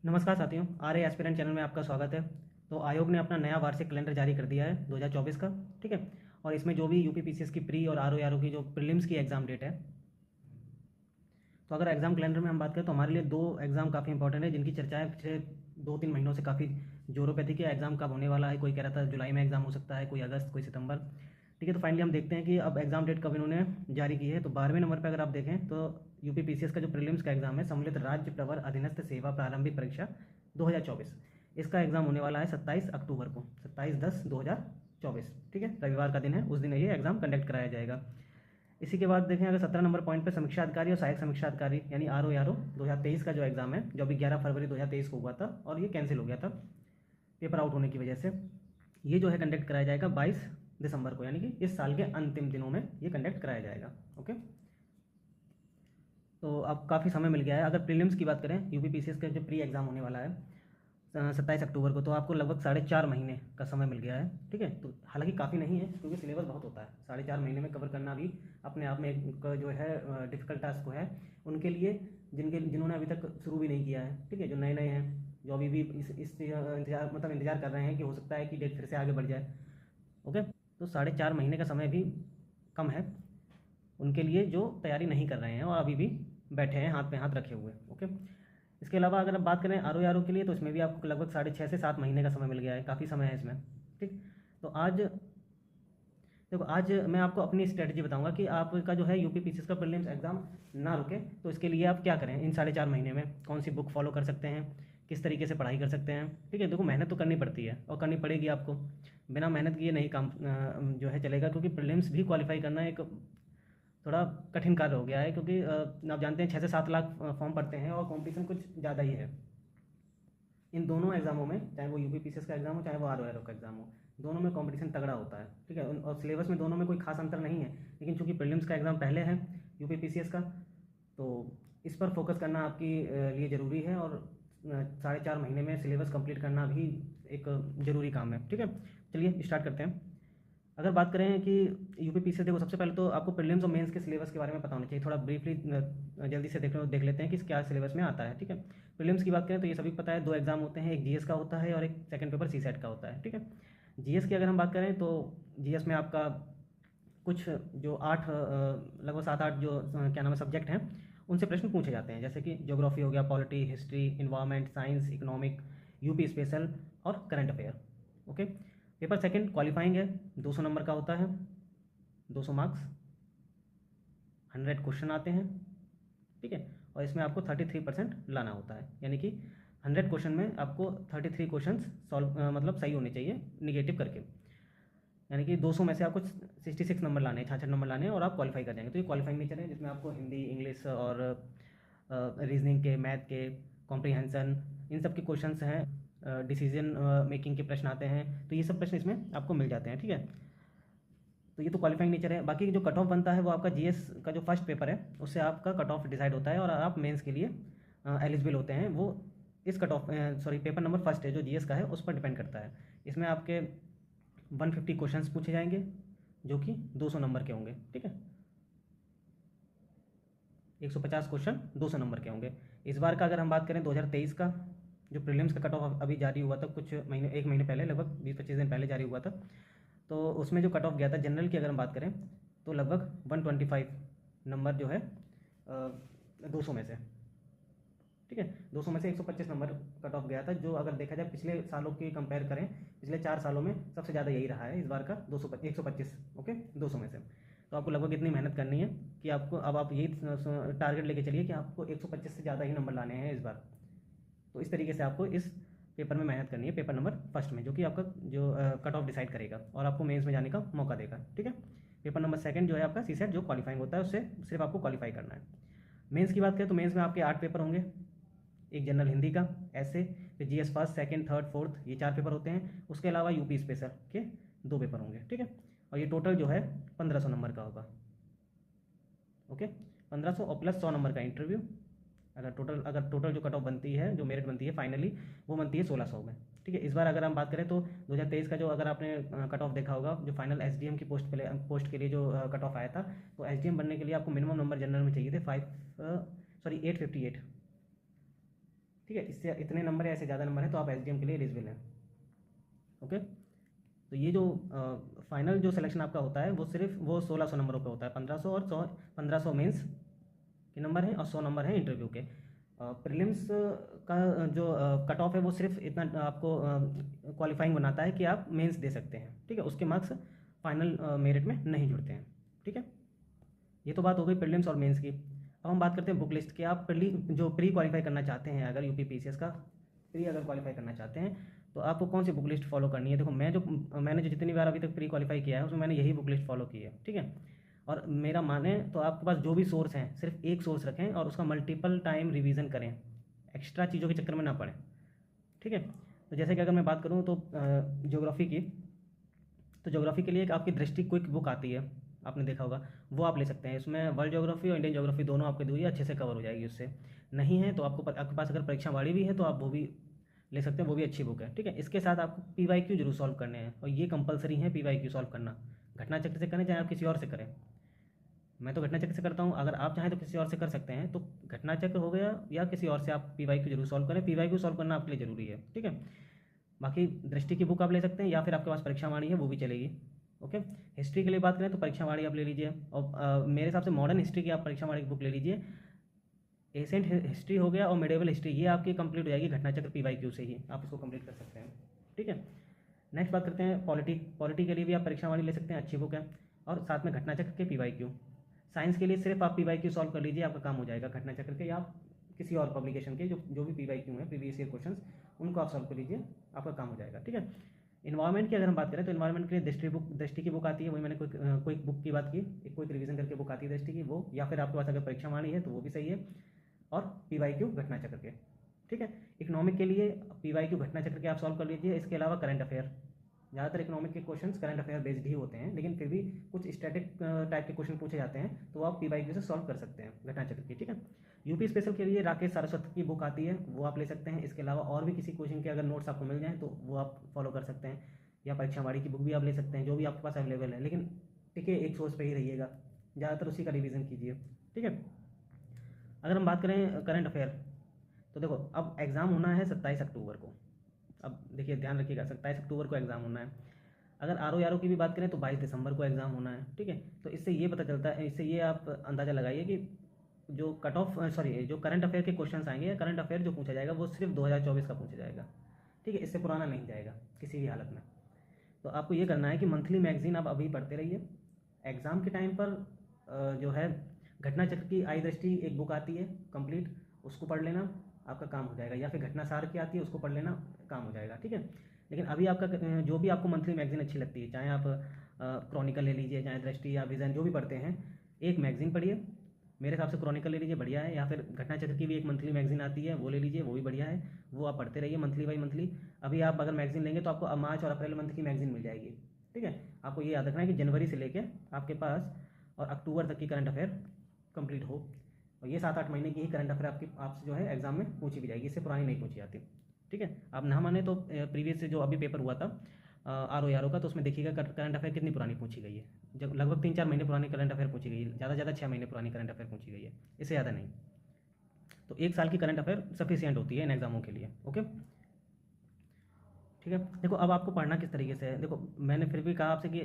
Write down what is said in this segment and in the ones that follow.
नमस्कार साथियों, RA aspirant channel में आपका स्वागत है। तो आयोग ने अपना नया वार्षिक कैलेंडर जारी कर दिया है 2024 का। ठीक है। और इसमें जो भी यूपीपीसीएस की प्री और आरओ की जो प्रीलिम्स की एग्ज़ाम डेट है, तो अगर एग्ज़ाम कैलेंडर में हम बात करें तो हमारे लिए दो एग्ज़ाम काफ़ी इंपॉर्टेंट है, जिनकी चर्चाएं पिछले 2-3 महीनों से काफ़ी जोरों पे थी कि एग्ज़ाम कब होने वाला है। कोई कह रहा था जुलाई में एग्ज़ाम हो सकता है, कोई अगस्त, कोई सितंबर। ठीक है, तो फाइनली हम देखते हैं कि अब एग्ज़ाम डेट कब इन्होंने जारी की है। तो 12वें नंबर पर अगर आप देखें तो यूपीपीसीएस का जो प्रीलिम्स का एग्ज़ाम है, सम्मिलित राज्य प्रवर अधीनस्थ सेवा प्रारंभिक परीक्षा 2024, इसका एग्ज़ाम होने वाला है 27 अक्टूबर को, 27/10/2024। ठीक है, रविवार का दिन है, उस दिन ये एग्ज़ाम कंडक्ट कराया जाएगा। इसी के बाद देखें अगर 17 नंबर पॉइंट पे समीक्षा अधिकारी और सहायक समीक्षा अधिकारी यानी आरओ 2023 का जो एग्ज़ाम है, जो अभी 11 फरवरी 2023 को हुआ था और ये कैंसिल हो गया था पेपर आउट होने की वजह से, ये जो है कंडक्ट कराया जाएगा 22 दिसंबर को, यानी कि इस साल के अंतिम दिनों में ये कंडक्ट कराया जाएगा। ओके, तो अब काफ़ी समय मिल गया है। अगर प्रीलिम्स की बात करें, यूपीपीसीएस का जो प्री एग्ज़ाम होने वाला है 27 अक्टूबर को, तो आपको लगभग 4.5 महीने का समय मिल गया है। ठीक है, तो हालांकि काफ़ी नहीं है क्योंकि सिलेबस बहुत होता है, 4.5 महीने में कवर करना भी अपने आप में एक जो है डिफ़िकल्ट टास्क है उनके लिए, जिन्होंने अभी तक शुरू भी नहीं किया है। ठीक है, जो नए नए हैं, जो अभी भी इस इंतजार कर रहे हैं कि हो सकता है कि डेट फिर से आगे बढ़ जाए। ओके, तो 4.5 महीने का समय भी कम है उनके लिए जो तैयारी नहीं कर रहे हैं और अभी भी बैठे हैं हाथ पे हाथ रखे हुए। ओके, इसके अलावा अगर आप बात करें आरओ के लिए, तो इसमें भी आपको लगभग 6.5 से 7 महीने का समय मिल गया है, काफ़ी समय है इसमें। ठीक, तो आज देखो, आज मैं आपको अपनी स्ट्रेटजी बताऊंगा कि आपका जो है यूपीपीसीएस का प्रीलिम्स एग्ज़ाम ना रुके, तो इसके लिए आप क्या करें। इन 4.5 महीने में कौन सी बुक फॉलो कर सकते हैं, किस तरीके से पढ़ाई कर सकते हैं। ठीक है, देखो मेहनत तो करनी पड़ती है और करनी पड़ेगी आपको, बिना मेहनत किए नहीं काम जो है चलेगा, क्योंकि प्रीलिम्स भी क्वालिफाई करना एक थोड़ा कठिन कार्य हो गया है, क्योंकि आप जानते हैं 6 से 7 लाख फॉर्म पड़ते हैं और कंपटीशन कुछ ज़्यादा ही है इन दोनों एग्जामों में, चाहे वो यूपीपीसीएस का एग्जाम हो चाहे वो आरओ का एग्जाम हो, दोनों में कंपटीशन तगड़ा होता है। ठीक है, और सिलेबस में दोनों में कोई खास अंतर नहीं है, लेकिन चूंकि प्रीलिम्स का एग्ज़ाम पहले है यूपीपीसीएस का, तो इस पर फोकस करना आपके लिए ज़रूरी है। और 4.5 महीने में सिलेबस कंप्लीट करना भी एक ज़रूरी काम है। ठीक है, चलिए स्टार्ट करते हैं। अगर बात करें कि यूपीपीसीएस, देखो सबसे पहले तो आपको प्रीलिम्स और मेंस के सिलेबस के बारे में पता होना चाहिए। थोड़ा ब्रीफली जल्दी से देख लेते हैं कि क्या सिलेबस में आता है। ठीक है, प्रीलिम्स की बात करें तो ये सभी पता है, दो एग्जाम होते हैं, एक जीएस का होता है और एक सेकंड पेपर सीसेट का होता है। ठीक है, जीएस की अगर हम बात करें तो जीएस में आपका कुछ जो लगभग 7-8 जो क्या नाम है सब्जेक्ट हैं, उनसे प्रश्न पूछे जाते हैं, जैसे कि ज्योग्राफी हो गया, polity, history, environment science, economic, UP special और current affair. Okay, paper second qualifying है, 200 नंबर का होता है, 200 मार्क्स, 100 क्वेश्चन आते हैं। ठीक है, और इसमें आपको 33% लाना होता है, यानी कि 100 क्वेश्चन में आपको 33 क्वेश्चन सॉल्व मतलब सही होने चाहिए निगेटिव करके, यानी कि 200 में से आपको 66 नंबर लाने हैं, 66 नंबर लाने हैं और आप क्वालिफाई कर जाएंगे। तो ये क्वालिफाइंग नेचर है, जिसमें आपको हिंदी, इंग्लिश और रीजनिंग के, मैथ के, कॉम्प्रीहेंसन, इन सब के क्वेश्चंस हैं, डिसीजन मेकिंग के प्रश्न आते हैं, तो ये सब प्रश्न इसमें आपको मिल जाते हैं। ठीक है, तो ये तो क्वालिफाइंग नेचर है। बाकी जो कट ऑफ बनता है वो आपका जीएस का जो फर्स्ट पेपर है उससे आपका कट ऑफ डिसाइड होता है और आप मेंस के लिए एलिजिबल होते हैं। वो इस cut off paper number first है जो जीएस का है उस पर डिपेंड करता है। इसमें आपके 150 क्वेश्चंस पूछे जाएंगे जो कि 200 नंबर के होंगे। ठीक है, 150 क्वेश्चन 200 नंबर के होंगे। इस बार का अगर हम बात करें 2023 का, जो प्रीलिम्स का कट ऑफ अभी जारी हुआ था कुछ महीने, एक महीने पहले, लगभग 20-25 दिन पहले जारी हुआ था, तो उसमें जो कट ऑफ गया था जनरल की अगर हम बात करें तो लगभग 125 नंबर जो है 200 में से। ठीक है, 200 में से 125 नंबर कट ऑफ गया था, जो अगर देखा जाए पिछले सालों की कंपेयर करें, पिछले 4 सालों में सबसे ज़्यादा यही रहा है इस बार का, 125। ओके, 200 में से। तो आपको लगभग इतनी मेहनत करनी है कि आपको, अब आप यही टारगेट लेके चलिए कि आपको 125 से ज़्यादा ही नंबर लाने हैं इस बार। तो इस तरीके से आपको इस पेपर में मेहनत करनी है, पेपर नंबर फर्स्ट में, जो कि आपका जो कट ऑफ डिसाइड करेगा और आपको मेंस में जाने का मौका देगा। ठीक है, पेपर नंबर सेकंड जो है आपका सीसेट, जो क्वालिफाइंग होता है, उससे सिर्फ आपको क्वालिफाई करना है। मेंस की बात करें तो मेंस में आपके 8 पेपर होंगे, एक जनरल हिंदी का, ऐसे, फिर GS first, second, third, fourth, ये 4 पेपर होते हैं। उसके अलावा यूपी स्पेशल के 2 पेपर होंगे। ठीक है, और ये टोटल जो है 1500 नंबर का होगा। ओके, 1500 और प्लस 100 नंबर का इंटरव्यू। अगर टोटल जो कट ऑफ बनती है, जो मेरिट बनती है फाइनली, वो बनती है 1600 में। ठीक है, इस बार अगर हम बात करें तो 2023 का जो, अगर आपने कट ऑफ देखा होगा, जो फाइनल एसडीएम की पोस्ट के लिए जो कट ऑफ आया था, तो एसडीएम बनने के लिए आपको मिनिमम नंबर जनरल में चाहिए थे 858। ठीक है, इससे इतने नंबर है, ऐसे ज़्यादा नंबर है तो आप एसडीएम के लिए एलिजिबल हैं। ओके, तो ये जो फाइनल जो सिलेक्शन आपका होता है वो सिर्फ वो 1600 नंबरों पे होता है। 1500 और 100, 1500 मेंस के नंबर हैं और 100 नंबर हैं इंटरव्यू के। प्रीलिम्स का जो कट ऑफ है वो सिर्फ इतना आपको क्वालिफाइंग बनाता है कि आप मेंस दे सकते हैं, ठीक है, उसके मार्क्स फाइनल मेरिट में नहीं जुड़ते हैं, ठीक है। ये तो बात हो गई प्रीलिम्स और मेंस की। अब हम बात करते हैं बुक लिस्ट की। आप जो प्री क्वालिफाई करना चाहते हैं, अगर यूपी पीसीएस का प्री अगर क्वालिफाई करना चाहते हैं तो आपको कौन सी बुक लिस्ट फॉलो करनी है। देखो मैंने जो जितनी बार अभी तक प्री क्वालिफाई किया है उसमें मैंने यही बुक लिस्ट फॉलो की है, ठीक है। और मेरा माने तो आपके पास जो भी सोर्स हैं सिर्फ एक सोर्स रखें और उसका मल्टीपल टाइम रिवीजन करें, एक्स्ट्रा चीज़ों के चक्कर में ना पड़ें, ठीक है। तो जैसे कि अगर मैं बात करूँ तो ज्योग्राफी की, तो ज्योग्राफी के लिए एक आपकी दृष्टि क्विक बुक आती है, आपने देखा होगा, वो आप ले सकते हैं। इसमें वर्ल्ड ज्योग्राफी और इंडियन ज्योग्राफी दोनों आपके दूरी अच्छे से कवर हो जाएगी उससे। नहीं है तो आपके पास अगर परीक्षा वाली भी है तो आप वो भी ले सकते हैं, वो भी अच्छी बुक है, ठीक है। इसके साथ आपको PYQ जरूर सॉल्व करने हैं और ये कंपलसरी है PYQ सॉल्व करना। घटना चक्र से करें चाहे आप किसी और से करें, मैं तो घटना चक्र से करता हूँ, अगर आप चाहें तो किसी और से कर सकते हैं। तो घटना चक्र हो गया या किसी और से आप PYQ जरूर सॉल्व करें, PYQ सॉल्व करना आपके लिए ज़रूरी है, ठीक है। बाकी दृष्टि की बुक आप ले सकते हैं या फिर आपके पास परीक्षा वाणी है वो भी चलेगी। ओके, हिस्ट्री के लिए बात करें तो परीक्षा वाणी आप ले लीजिए और मेरे हिसाब से मॉडर्न हिस्ट्री की आप परीक्षा वाणी की बुक ले लीजिए। एशियंट हिस्ट्री हो गया और मिडेवल हिस्ट्री, ये आपकी कंप्लीट हो जाएगी घटना चक्र PYQ से ही, आप इसको कंप्लीट कर सकते हैं, ठीक है। नेक्स्ट बात करते हैं पॉलिटी के लिए भी आप परीक्षा वाणी ले सकते हैं, अच्छी बुक है, और साथ में घटना चक्र के PYQ। साइंस के लिए सिर्फ आप PYQ सॉल्व कर लीजिए, आपका काम हो जाएगा। घटना चक्र के या किसी और पब्लिकेशन के जो भी PYQ हैं, प्रीवियस ईयर क्वेश्चन, उनको आप सॉल्व कर लीजिए, आपका काम हो जाएगा, ठीक है। इन्वायरमेंट की अगर हम बात करें तो इन्वायरमेंट के लिए दृष्टि की बुक आती है, वही मैंने कोई बुक की बात की, एक कोई रिवीजन करके बुक आती है दृष्टि की, वो, या फिर आपके पास अगर परीक्षा वाणी है तो वो भी सही है, और PYQ घटना चक्र के, ठीक है। इकोनॉमिक के लिए PYQ घटना चक्र के आप सॉल्व कर लीजिए। इसके अलावा करंट अफेयर, ज़्यादातर इकोनॉमिक के क्वेश्चंस करंट अफेयर बेस्ड ही होते हैं, लेकिन फिर भी कुछ स्टैटिक टाइप के क्वेश्चन पूछे जाते हैं तो आप PYQ से सॉल्व कर सकते हैं घटना चक्र की, ठीक है। यूपी स्पेशल के लिए राकेश सारस्वत की बुक आती है, वो आप ले सकते हैं। इसके अलावा और भी किसी क्वेश्चन के अगर नोट्स आपको मिल जाएँ तो वो आप फॉलो कर सकते हैं, या परीक्षा वाणी की बुक भी आप ले सकते हैं, जो भी आपके पास अवेलेबल है, लेकिन टिके एक सोर्स पर ही रहिएगा, ज़्यादातर उसी का रिविज़न कीजिए, ठीक है। अगर हम बात करें करंट अफेयर, तो देखो अब एग्ज़ाम होना है 27 अक्टूबर को। अब देखिए ध्यान रखिएगा, 27 अक्टूबर को एग्ज़ाम होना है। अगर RO की भी बात करें तो 22 दिसंबर को एग्ज़ाम होना है, ठीक है। तो इससे ये पता चलता है, इससे ये आप अंदाज़ा लगाइए कि जो कट ऑफ जो करंट अफेयर के क्वेश्चंस आएंगे या करंट अफेयर जो पूछा जाएगा वो सिर्फ 2024 का पूछा जाएगा, ठीक है। इससे पुराना नहीं जाएगा किसी भी हालत में। तो आपको ये करना है कि मंथली मैगजीन आप अभी पढ़ते रहिए। एग्ज़ाम के टाइम पर जो है घटना चक्र की आई दृष्टि एक बुक आती है कंप्लीट, उसको पढ़ लेना, आपका काम हो जाएगा। या फिर घटना सार की आती है, उसको पढ़ लेना, काम हो जाएगा, ठीक है। लेकिन अभी आपका जो भी आपको मंथली मैगजीन अच्छी लगती है, चाहे आप क्रॉनिकल ले लीजिए, चाहे दृष्टि या विज़न, जो भी पढ़ते हैं, एक मैगजीन पढ़िए। मेरे हिसाब से क्रॉनिकल ले लीजिए, बढ़िया है। या फिर घटना चक्र की भी एक मंथली मैगजीन आती है, वो ले लीजिए, वो भी बढ़िया है। वो आप पढ़ते रहिए मंथली बाई मंथली। अभी आप अगर मैगजीन लेंगे तो आपको मार्च और अप्रैल मंथ की मैगजीन मिल जाएगी, ठीक है। आपको ये याद रखना है कि जनवरी से लेकर आपके पास और अक्टूबर तक की करंट अफेयर कंप्लीट हो, और ये 7-8 महीने की ही करंट अफेयर आपसे जो है एग्जाम में पूछी भी जाएगी, इससे पुरानी नहीं पूछी जाती, ठीक है। आप ना माने तो प्रीवियस से जो अभी पेपर हुआ था RO का, तो उसमें देखिएगा करंट अफेयर कितनी पुरानी पूछी गई है। जब लगभग 3-4 महीने पुरानी करंट अफेयर पूछी गई है, ज़्यादा 6 महीने पुरानी करंट अफेयर पूछी गई है, इससे ज़्यादा नहीं। तो 1 साल की करंट अफेयर सफिशियंट होती है इन एग्जामों के लिए, ओके, ठीक है। देखो अब आपको पढ़ना किस तरीके से है। देखो मैंने फिर भी कहा आपसे कि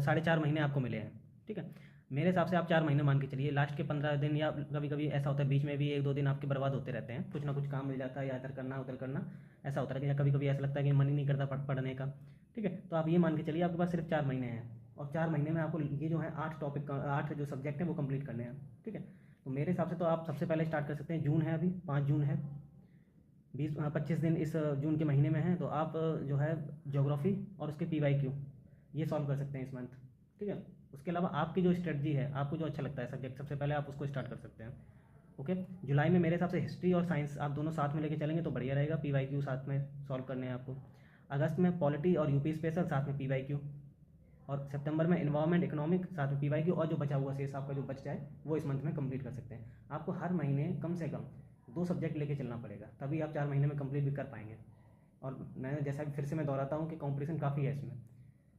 4.5 महीने आपको मिले हैं, ठीक है। मेरे हिसाब से आप 4 महीने मान के चलिए, लास्ट के 15 दिन, या कभी कभी ऐसा होता है बीच में भी 1-2 दिन आपके बर्बाद होते रहते हैं, कुछ ना कुछ काम मिल जाता है, या इधर करना उधर करना, ऐसा होता है। या कभी कभी ऐसा लगता है कि मन ही नहीं करता पढ़ने का, ठीक है। तो आप ये मान के चलिए आपके पास सिर्फ 4 महीने हैं, और 4 महीने में आपको ये जो है 8 जो सब्जेक्ट हैं वो कंप्लीट करने हैं, ठीक है। तो मेरे हिसाब से तो आप सबसे पहले स्टार्ट कर सकते हैं, जून है अभी, 5 जून है, 25 दिन इस जून के महीने में हैं, तो आप जो है ज्योग्राफी और उसके PYQ ये सॉल्व कर सकते हैं इस मंथ, ठीक है। उसके अलावा आपकी जो स्ट्रेटजी है, आपको जो अच्छा लगता है सब्जेक्ट, सबसे पहले आप उसको स्टार्ट कर सकते हैं, ओके। जुलाई में मेरे हिसाब से हिस्ट्री और साइंस आप दोनों साथ में लेके चलेंगे तो बढ़िया रहेगा, PYQ साथ में सॉल्व करने हैं आपको। अगस्त में पॉलिटी और यूपी स्पेशल साथ में PYQ, और सितंबर में इन्वायरमेंट इकोनॉमिक साथ में PYQ, और जो बचा हुआ शेष आपका जो बच जाए वो इस मंथ में कंप्लीट कर सकते हैं। आपको हर महीने कम से कम 2 सब्जेक्ट लेके चलना पड़ेगा, तभी आप 4 महीने में कंप्लीट भी कर पाएंगे। और मैं जैसा कि फिर से मैं दोहराता हूँ कि कॉम्पिटिशन काफ़ी है इसमें,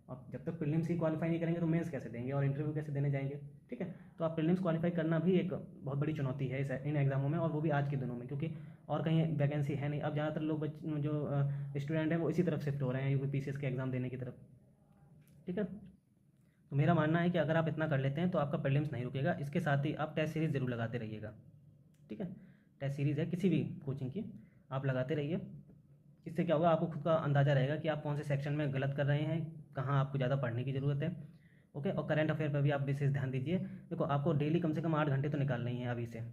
आप जब तक प्रीलिम्स ही क्वालिफाई नहीं करेंगे तो मेंस कैसे देंगे और इंटरव्यू कैसे देने जाएंगे, ठीक है। तो आप प्रीलिम्स क्वालिफाई करना भी एक बहुत बड़ी चुनौती है इन एग्ज़ामों में, और वो भी आज के दिनों में, क्योंकि और कहीं वैकेंसी है नहीं। अब ज़्यादातर लोग जो स्टूडेंट हैं वो इसी तरफ शिफ्ट हो रहे हैं यूपीपीसीएस के एग्ज़ाम देने की तरफ, ठीक है। तो मेरा मानना है कि अगर आप इतना कर लेते हैं तो आपका प्रीलिम्स नहीं रुकेगा। इसके साथ ही आप टेस्ट सीरीज़ ज़रूर लगाते रहिएगा, ठीक है। टेस्ट सीरीज़ है किसी भी कोचिंग की, आप लगाते रहिए। इससे क्या होगा, आपको खुद का अंदाज़ा रहेगा कि आप कौन से सेक्शन में गलत कर रहे हैं, कहाँ आपको ज़्यादा पढ़ने की ज़रूरत है, ओके। और करंट अफेयर पर भी आप विशेष ध्यान दीजिए। देखो, आपको डेली कम से कम 8 घंटे तो निकालने ही हैं अभी से।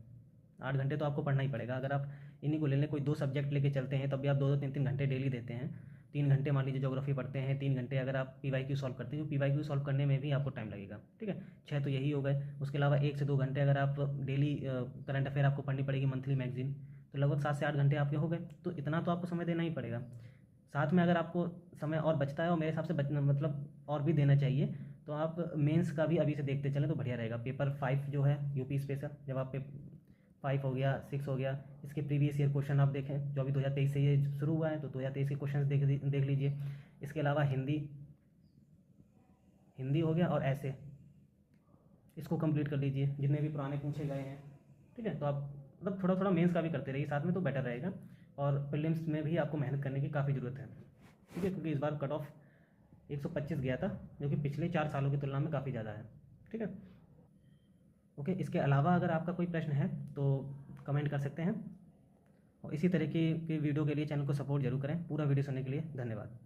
8 घंटे तो आपको पढ़ना ही पड़ेगा। अगर आप इन्हीं को ले लें, कोई 2 सब्जेक्ट लेके चलते हैं तब भी आप 2-2 3-3 घंटे डेली देते हैं। 3 घंटे मान लीजिए ज्योग्राफी पढ़ते हैं, 3 घंटे अगर आप पीवाईक्यू सॉल्व करते हैं, तो पीवाईक्यू सॉल्व करने में भी आपको टाइम लगेगा, ठीक है। 6 तो यही हो गए। उसके अलावा 1 से 2 घंटे अगर आप डेली करंट अफेयर आपको पढ़नी पड़ेगी, मंथली मैगजीन, तो लगभग 7 से 8 घंटे आपके हो गए। तो इतना तो आपको समय देना ही पड़ेगा। साथ में अगर आपको समय और बचता है, और मेरे हिसाब से बचना मतलब और भी देना चाहिए, तो आप मेंस का भी अभी से देखते चलें तो बढ़िया रहेगा। पेपर 5 जो है यूपी स्पेशल, जब आप 5 हो गया, 6 हो गया, इसके प्रीवियस ईयर क्वेश्चन आप देखें, जो अभी 2023 से ये शुरू हुआ है, तो 2023 के क्वेश्चन देख लीजिए। इसके अलावा हिंदी हिंदी हो गया, और ऐसे इसको कंप्लीट कर लीजिए, जितने भी पुराने पूछे गए हैं, ठीक है। तो आप मतलब थोड़ा थोड़ा मेंस का भी करते रहिए साथ में, तो बेटर रहेगा। और प्रीलिम्स में भी आपको मेहनत करने की काफ़ी ज़रूरत है, ठीक है, क्योंकि इस बार कट ऑफ 125 गया था, जो कि पिछले 4 सालों की तुलना में काफ़ी ज़्यादा है, ठीक है। ओके, इसके अलावा अगर आपका कोई प्रश्न है तो कमेंट कर सकते हैं, और इसी तरह की वीडियो के लिए चैनल को सपोर्ट जरूर करें। पूरा वीडियो सुनने के लिए धन्यवाद।